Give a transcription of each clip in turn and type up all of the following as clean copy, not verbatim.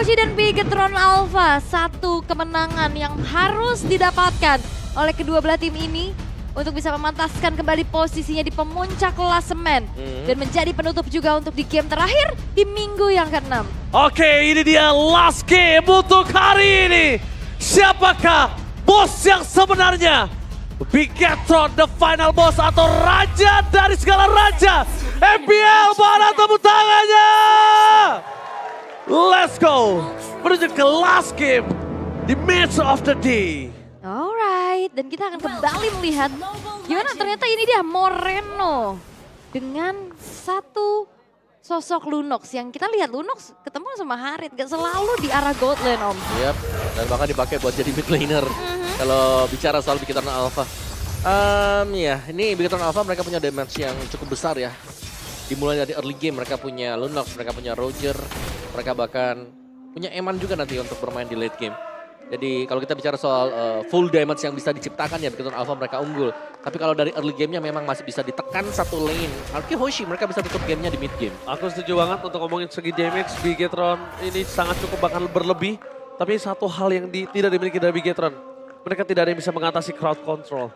Hoshi dan Bigetron Alpha, satu kemenangan yang harus didapatkan oleh kedua belah tim ini untuk bisa memantaskan kembali posisinya di pemuncak klasemen dan menjadi penutup juga untuk di game terakhir di minggu yang ke-6. Oke, ini dia last game untuk hari ini. Siapakah bos yang sebenarnya? Bigetron the final boss atau raja dari segala raja? MPL, mana tepuk tangannya? Let's go menuju ke last game di match of the day. Alright, dan kita akan kembali melihat gimana ternyata ini dia Moreno dengan satu sosok Lunox yang kita lihat Lunox ketemu sama Harit gak selalu di arah gold lane om. Yap, dan bahkan dipakai buat jadi mid laner kalau bicara soal Bigetron Alpha. Ya, ini Bigetron Alpha mereka punya damage yang cukup besar ya. Dimulai dari early game mereka punya Lunox, mereka punya Roger, mereka bahkan punya Eman juga nanti untuk bermain di late game. Jadi kalau kita bicara soal full damage yang bisa diciptakan ya Bigetron Alpha mereka unggul. Tapi kalau dari early gamenya memang masih bisa ditekan satu lane. Arki Hoshi mereka bisa tutup gamenya di mid game. Aku setuju banget untuk ngomongin segi damage Bigetron ini sangat cukup bahkan berlebih. Tapi satu hal yang tidak dimiliki dari Bigetron, mereka tidak ada yang bisa mengatasi crowd control.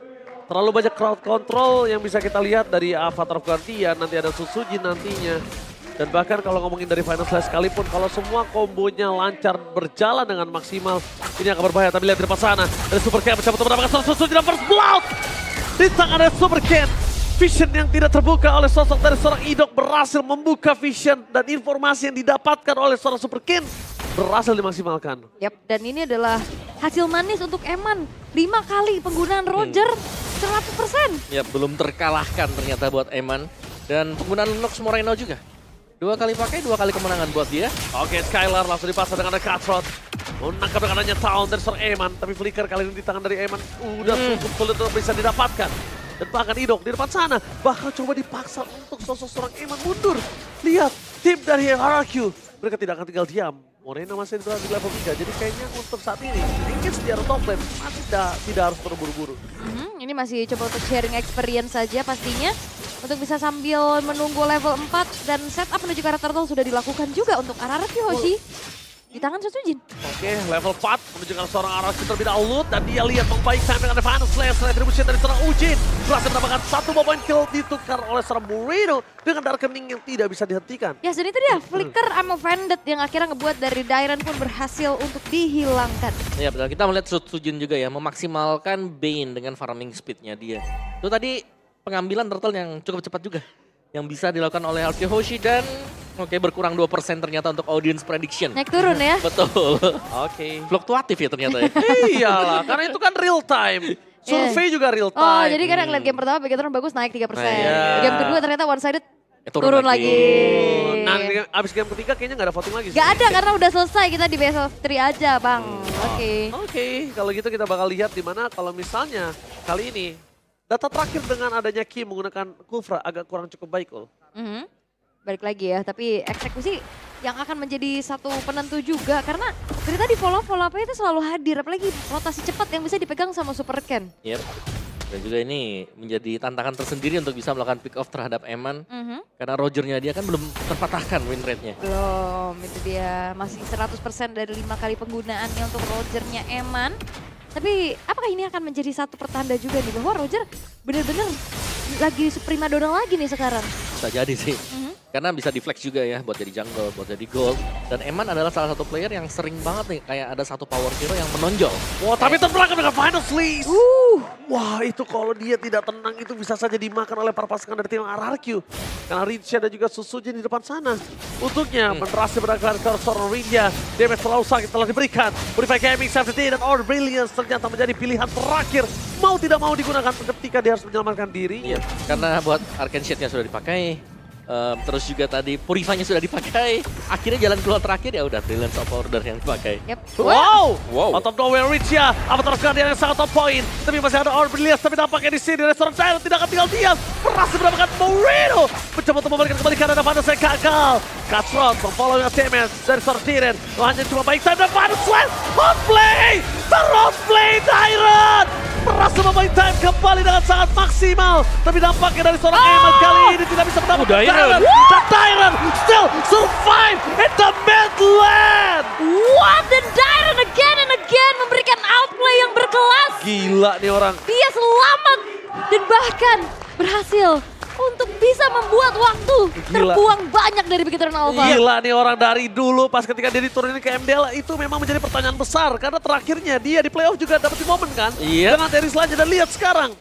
Terlalu banyak crowd control yang bisa kita lihat dari Avatar gantian, nanti ada Susujin nantinya. Dan bahkan kalau ngomongin dari Final Slash sekalipun, kalau semua kombonya lancar berjalan dengan maksimal, ini akan berbahaya. Tapi lihat di depan sana, dari Super Ken mencoba mendapatkan seorang Susujin dan first blood. Di tangan ada Super Ken, vision yang tidak terbuka oleh sosok dari seorang Idok berhasil membuka vision. Dan informasi yang didapatkan oleh seorang Super Ken berhasil dimaksimalkan. Yap, dan ini adalah hasil manis untuk Eman. 5 kali penggunaan Roger, 100%. Ya, belum terkalahkan ternyata buat Eman. Dan penggunaan Lunox Moreno juga. 2 kali pakai, 2 kali kemenangan buat dia. Oke, Skylar langsung dipasang dengan ada Cutthroat. Menangkap dengan adanya Town dari seorang Eman. Tapi flicker kali ini di tangan dari Eman udah cukup sulit untuk bisa didapatkan. Dan bahkan Idok di depan sana bahkan coba dipaksa untuk sosok seorang Eman mundur. Lihat, tim dari HRQ. Mereka tidak akan tinggal diam. Moreno masih di level 3, jadi kayaknya untuk saat ini mungkin secara top lane masih tidak harus terburu-buru. Ini masih coba untuk sharing experience saja pastinya. Untuk bisa sambil menunggu level 4 dan setup menuju ke arah turtle sudah dilakukan juga untuk Araki Hoshi. Di tangan Susujin. Oke, level 4 menunjukkan seorang Araki terlebih dahulu. Dan dia lihat membaik sampai dengan Final Slash. Retribution dari seorang Ujin. Berhasil mendapatkan 1 point kill ditukar oleh seorang Moreno. Dengan dark kening yang tidak bisa dihentikan. Ya, dan itu dia flicker sama Vanded yang akhirnya ngebuat dari Dairen pun berhasil untuk dihilangkan. Ya, benar. Kita melihat Susujin juga ya, memaksimalkan Bane dengan farming speednya dia. Itu tadi pengambilan turtle yang cukup cepat juga. Yang bisa dilakukan oleh Araki Hoshi dan berkurang 2% ternyata untuk audience prediction. Naik turun ya. Betul. Oke. Fluktuatif ya ternyata ya. Iyalah, karena itu kan real time. Survei juga real time. Oh, jadi karena ngeliat game pertama Bigetron bagus naik 3%. Game kedua ternyata one sided turun lagi. Nah, abis game ketiga kayaknya nggak ada voting lagi. Gak ada karena udah selesai, kita di best of 3 aja bang. Oke, kalau gitu kita bakal lihat di mana kalau misalnya kali ini data terakhir dengan adanya Ki menggunakan Kufra agak kurang cukup baik Ul. Balik lagi ya, tapi eksekusi yang akan menjadi satu penentu juga karena dari tadi follow up itu selalu hadir, apalagi rotasi cepat yang bisa dipegang sama Super Ken. Yep. Dan juga ini menjadi tantangan tersendiri untuk bisa melakukan pick off terhadap Eman. Karena Rogernya dia kan belum terpatahkan win rate-nya. Belum, itu dia masih 100% dari 5 kali penggunaannya untuk Rogernya Eman. Tapi apakah ini akan menjadi satu pertanda juga nih bahwa Roger benar-benar lagi prima donna lagi nih sekarang? Bisa jadi sih. Karena bisa di flex juga ya buat jadi jungle, buat jadi gold. Dan Eman adalah salah satu player yang sering banget nih kayak ada satu power hero yang menonjol. Wah, tapi terbelakang dengan Final Slash. Wah, itu kalau dia tidak tenang itu bisa saja dimakan oleh para pasukan dari tim RRQ. Karena Rinsha dan juga Susujin di depan sana. Untuknya berhasil berangkat ke seorang Rinja. Damage terlalu sakit telah diberikan. Purify Gaming, Safety dan Order Brilliance ternyata menjadi pilihan terakhir. Mau tidak mau digunakan ketika dia harus menyelamatkan dirinya. Karena buat Arcane Shade-nya sudah dipakai. Terus juga tadi Purify-nya sudah dipakai. Akhirnya jalan keluar terakhir ya udah Brilliance of Order yang dipakai. Wow! Out of nowhere Rinsha. Avatar Guardian yang sangat top point. Tapi masih ada Order Brilliance. Tapi nampaknya di sini restoran Dairen tidak akan tinggal diam. Berhasil mendapatkan Moreno. Mencoba untuk memberikan kembali karena Vanded saya gagal. Cutthroat memfollow dengan damage dari seorang Dairen. Hanya cuma baik time dan Vanded Slash. Hotplay! Terhotplay Dairen! Berhasil membaik time kembali dengan sangat maksimal. Tapi nampaknya dari seorang Eman kali ini tidak bisa mendapatkan Dairen. Dan Dairen still survive in the mid lane. Gila nih orang. Dia selamat dan bahkan berhasil untuk bisa membuat waktu terbuang banyak dari Bigetron Alpha. Gila nih orang dari dulu pas ketika dia diturunin ke MDL itu memang menjadi pertanyaan besar. Karena terakhirnya dia di playoff juga dapat momen kan. Iya. Dengan Teris Lanja dan lihat sekarang.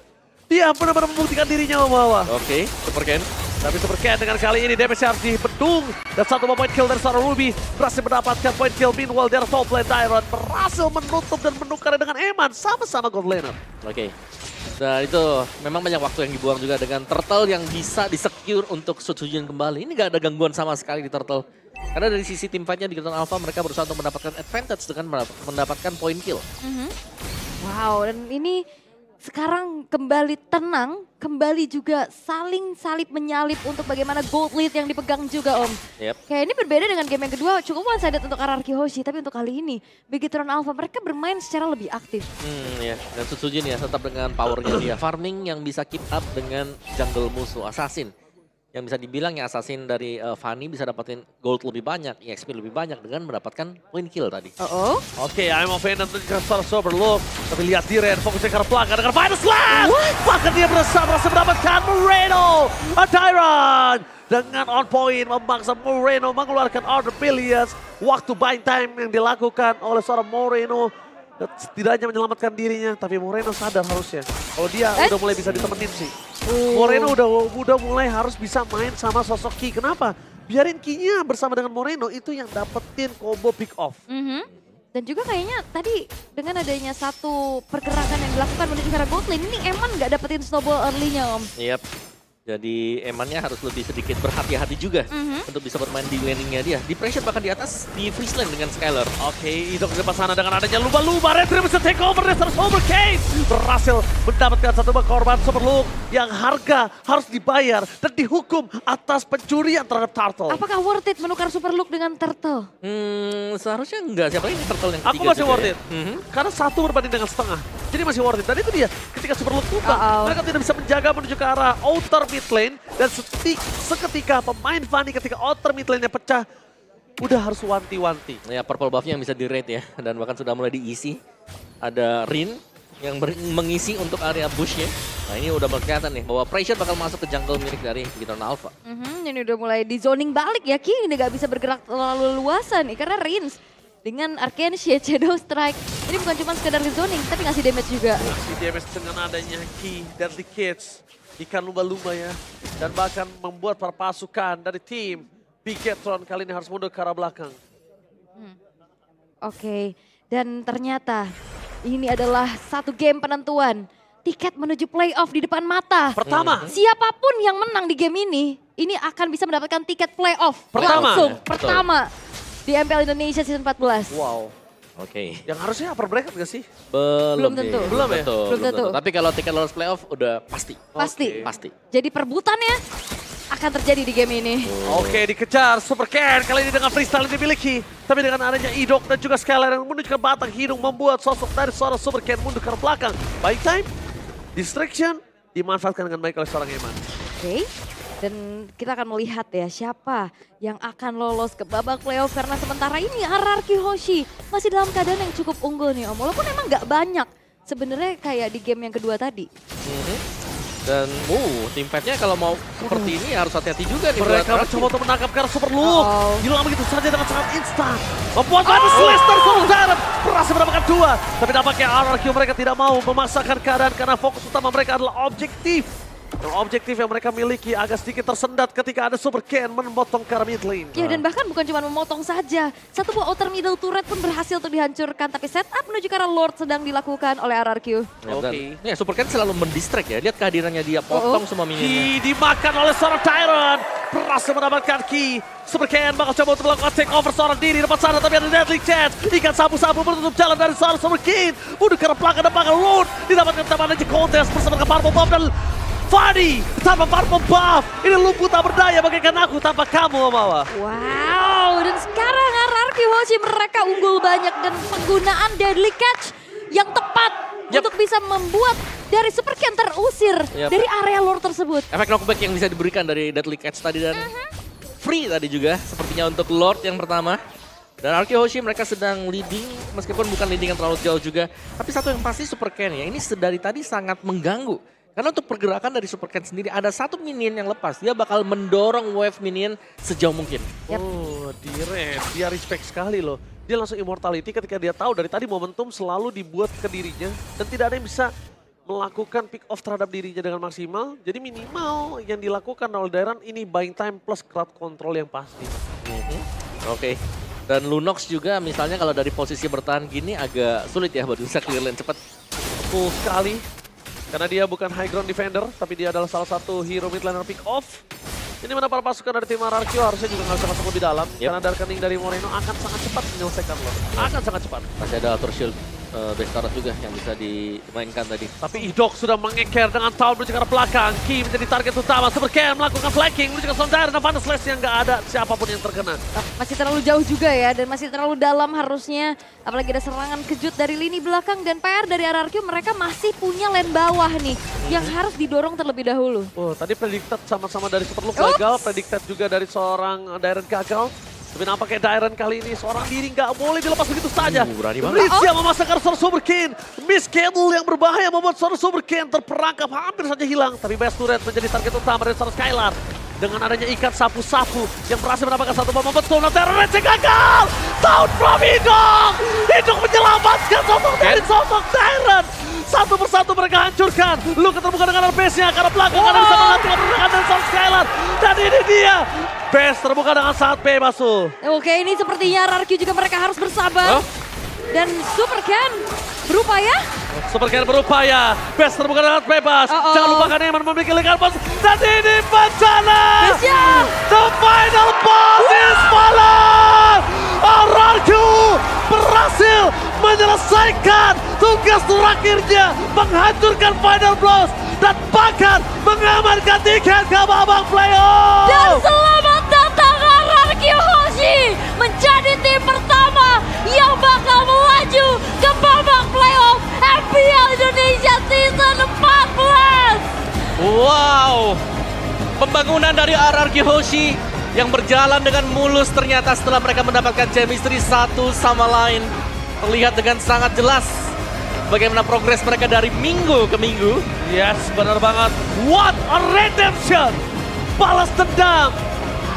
Dia benar-benar membuktikan dirinya membawa. Oke, Super Ken. Tapi Super Ken dengan kali ini damage harus dibendung. Dan satu point kill dari seorang Ruby. Berhasil mendapatkan point kill. Meanwhile dari top lane Tyron berhasil menutup dan menukarnya dengan Eman. Sama-sama gold laner. Oke. Nah itu memang banyak waktu yang dibuang juga dengan Turtle yang bisa di-secure untuk Sutsujian kembali. Ini gak ada gangguan sama sekali di Turtle. Karena dari sisi tim fight-nya di Bigetron Alpha mereka berusaha untuk mendapatkan advantage dengan mendapatkan point kill. Wow, dan ini sekarang kembali tenang, kembali juga saling salip menyalip untuk bagaimana gold lead yang dipegang juga Om. Yep. Kayak ini berbeda dengan game yang kedua, cukup one-sided untuk RRQ Hoshi, tapi untuk kali ini Bigetron Alpha mereka bermain secara lebih aktif. Ya. Dan Sutsujin ya tetap dengan powernya dia. Farming yang bisa keep up dengan jungle musuh, Assassin. Yang bisa dibilang ya Assassin dari Fanny bisa dapetin gold lebih banyak, EXP lebih banyak dengan mendapatkan point kill tadi. Oke, I'm of Venom dengan Super Look. Tapi lihat Diren fokusnya ke arah belakang dengan Final Slam. Bahkan dia berhasil mendapatkan Moreno. Tyron dengan on point memaksa Moreno mengeluarkan Order Billions. Waktu buying time yang dilakukan oleh seorang Moreno. Setidaknya menyelamatkan dirinya, tapi Moreno sadar harusnya. Kalau dia udah mulai bisa ditemenin sih. Moreno udah mulai harus bisa main sama sosok Ki. Kenapa? Biarin Ki-nya bersama dengan Moreno itu yang dapetin combo pick off. Dan juga kayaknya tadi dengan adanya satu pergerakan yang dilakukan menuju ke arah gold lane, ini Eman nggak dapetin snowball early-nya Om. Yep. Jadi Emannya harus lebih sedikit berhati-hati juga untuk bisa bermain di landingnya dia. Di pressure bahkan di atas di freeze lane dengan Skylar. Oke, itu ke depan sana dengan adanya lumba-lumba. Red Dream bisa take over dari Super Case. Berhasil mendapatkan satu korban Super Look yang harga harus dibayar dan dihukum atas pencurian terhadap Turtle. Apakah worth it menukar Super Look dengan Turtle? Seharusnya enggak. Siapa ini Turtle yang ketiga? Aku masih worth it. Karena satu berbanding dengan setengah. Jadi masih worth it. Dan itu dia, ketika Super Look tumbang, mereka tidak bisa menjaga menuju ke arah outer mid lane. Dan seketika pemain Fanny ketika outer mid lane-nya pecah, udah harus wanti-wanti. Ya, purple buff-nya yang bisa di-rate ya. Dan bahkan sudah mulai diisi. Ada Rin yang mengisi untuk area bush-nya. Nah ini udah kelihatan nih bahwa pressure bakal masuk ke jungle milik dari Bigetron Alpha. Ini udah mulai di zoning balik ya, Ki. Ini gak bisa bergerak terlalu luasan nih karena Rins dengan Arcane Shade, Shadow Strike. Ini bukan cuma sekedar zoning, tapi ngasih damage juga. Ngasih damage dengan adanya Ki, Deadly Kids, ikan lumba-lumba ya. Dan bahkan membuat para pasukan dari tim Bigetron kali ini harus mundur ke arah belakang. Oke, dan ternyata ini adalah satu game penentuan. Tiket menuju playoff di depan mata. Pertama. Siapapun yang menang di game ini akan bisa mendapatkan tiket playoff. Pertama. Langsung, Ya, pertama. Di MPL Indonesia Season 14. Wow. Oke. Yang harusnya upper bracket gak sih? Belum Deh. tentu. Belum ya? Belum tentu. Tapi kalau tiket lolos playoff udah pasti. Pasti. Pasti. Jadi perebutannya akan terjadi di game ini. Oke, dikejar Super Ken kali ini dengan freestyle yang dimiliki. Tapi dengan adanya Idok dan juga Skylar yang menuju ke batang hidung membuat sosok dari seorang Super Ken mundur ke belakang. Baik time, distraction dimanfaatkan dengan baik oleh seorang Eman. Oke. Dan kita akan melihat ya siapa yang akan lolos ke babak playoff. Karena sementara ini RRQ Hoshi masih dalam keadaan yang cukup unggul nih Om. Walaupun emang gak banyak sebenarnya kayak di game yang kedua tadi. Dan tim fight-nya kalau mau seperti ini harus hati-hati juga nih. Mereka buat mencoba untuk menangkap karena Super Look. Hilang begitu saja dengan sangat instan. Membuat Vanny Oh. Lester Sultan berhasil mendapatkan 2. Tapi nampaknya RRQ mereka tidak mau memaksakan keadaan karena fokus utama mereka adalah objektif. Dan objektif yang mereka miliki agak sedikit tersendat ketika ada Super Ken memotong ke arah mid lane. Ya dan bahkan bukan cuma memotong saja. Satu buah outer middle turret pun berhasil untuk dihancurkan. Tapi setup menuju ke arah Lord sedang dilakukan oleh RRQ. Oke. Ya, Super Ken selalu mendistract ya. Lihat kehadirannya dia potong semua minionnya. Ki dimakan oleh seorang Tyron. Berhasil mendapatkan Ki. Super Ken bakal coba untuk melakukan take over seorang diri depan sana. Tapi ada Deadly Chance. Ikan sabu-sabu menutup jalan dari seorang Super Ken. Mundur ke arah belakang dan bakal Lord. Didapatkan teman aja kontes bersama dengan Purple Buff dan Fanny tanpa Purple Buff. Ini lumpuh tak berdaya bagaikan aku tanpa kamu, Omawa. Wow, dan sekarang RRQ Hoshi mereka unggul banyak dan penggunaan Deadly Catch yang tepat untuk bisa membuat dari Super Ken terusir dari area lore tersebut. Efek knockback yang bisa diberikan dari Deadly Catch tadi dan free tadi juga sepertinya untuk Lord yang pertama. Dan RRQ Hoshi mereka sedang leading, meskipun bukan leading yang terlalu jauh juga. Tapi satu yang pasti Super Ken ya, ini dari tadi sangat mengganggu. Karena untuk pergerakan dari Super Ken sendiri ada satu minion yang lepas. Dia bakal mendorong wave minion sejauh mungkin. Yep. Oh, dia respect sekali loh. Dia langsung immortality ketika dia tahu dari tadi momentum selalu dibuat ke dirinya. Dan tidak ada yang bisa melakukan pick off terhadap dirinya dengan maksimal. Jadi minimal yang dilakukan oleh Dairon ini buying time plus crowd control yang pasti. Oke. Dan Lunox juga misalnya kalau dari posisi bertahan gini agak sulit ya buat bisa clear lane cepat. Full sekali. Karena dia bukan high ground defender, tapi dia adalah salah satu hero mid laner pick off. Ini mana para pasukan dari tim RRQ harusnya juga nggak bisa masuk lebih dalam. Karena darkening dari Moreno akan sangat cepat menyelesaikan lo. Akan sangat cepat. Masih ada Alter Shield Bestaros juga yang bisa dimainkan tadi. Tapi Idok sudah mengeker dengan Town menuju ke arah belakang. Ki menjadi target utama. Super Ken melakukan flanking menuju ke Sondar. Dan Vanna Slash yang nggak ada siapapun yang terkena. Masih terlalu jauh juga ya, dan masih terlalu dalam harusnya. Apalagi ada serangan kejut dari lini belakang, dan PR dari RRQ mereka masih punya lane bawah nih. Yang harus didorong terlebih dahulu. Oh, tadi predicted sama-sama dari Superloop gagal. Predicted juga dari seorang Dairon gagal. Tapi nampaknya Dairon kali ini seorang diri nggak boleh dilepas begitu saja. Berani banget. Rizia memasangkan seorang Super Ken. Miss Candle yang berbahaya membuat seorang Super Ken terperangkap hampir saja hilang. Tapi Best Turret menjadi target utama dari seorang Skylar. Dengan adanya ikat sapu-sapu yang berhasil mendapatkan satu momen betul. Nah, Terror gagal! Down from Idok! Idok menyelamatkan sosok dari sosok Dairon. Satu persatu mereka hancurkan. Luka terbuka dengan RPS-nya karena belakang karena bisa menghentikan pergerakan dari seorang Skylar. Dan ini dia. Best terbuka dengan sangat bebas. Oke, ini sepertinya RRQ juga mereka harus bersabar. Dan Super Ken berupaya. Super Ken berupaya. Best terbuka dengan bebas. Jangan lupakan Eman memiliki lingkaran boss. Dan ini bencana. The final boss is fallen. RRQ berhasil menyelesaikan tugas terakhirnya. Menghancurkan final boss. Dan bahkan mengamankan tiket ke babak playoff. Dan selamat datang RRQ Hoshi menjadi tim pertama yang bakal melaju ke babak playoff MPL Indonesia Season 14. Wow, pembangunan dari RRQ Hoshi yang berjalan dengan mulus ternyata setelah mereka mendapatkan chemistry satu sama lain. Terlihat dengan sangat jelas bagaimana progres mereka dari minggu ke minggu. Yes, benar banget. What a redemption! Balas dendam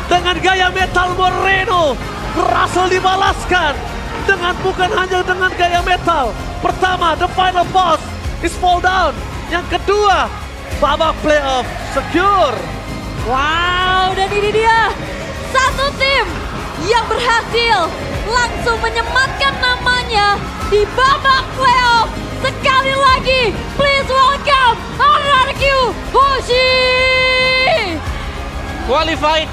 dengan gaya metal Moreno berhasil dibalaskan dengan bukan hanya dengan gaya metal. Pertama, the final boss is fall down. Yang kedua, babak playoff secure. Wow, dan ini dia satu tim yang berhasil langsung menyematkan namanya di babak playoff. Sekali lagi, please welcome RRQ Hoshi! Qualified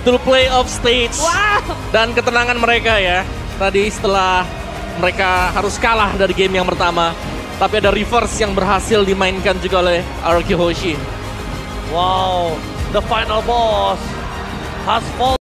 to playoff stage. Wow. Dan ketenangan mereka ya. Tadi setelah mereka harus kalah dari game yang pertama. Tapi ada reverse yang berhasil dimainkan juga oleh RRQ Hoshi. Wow, the final boss has fallen.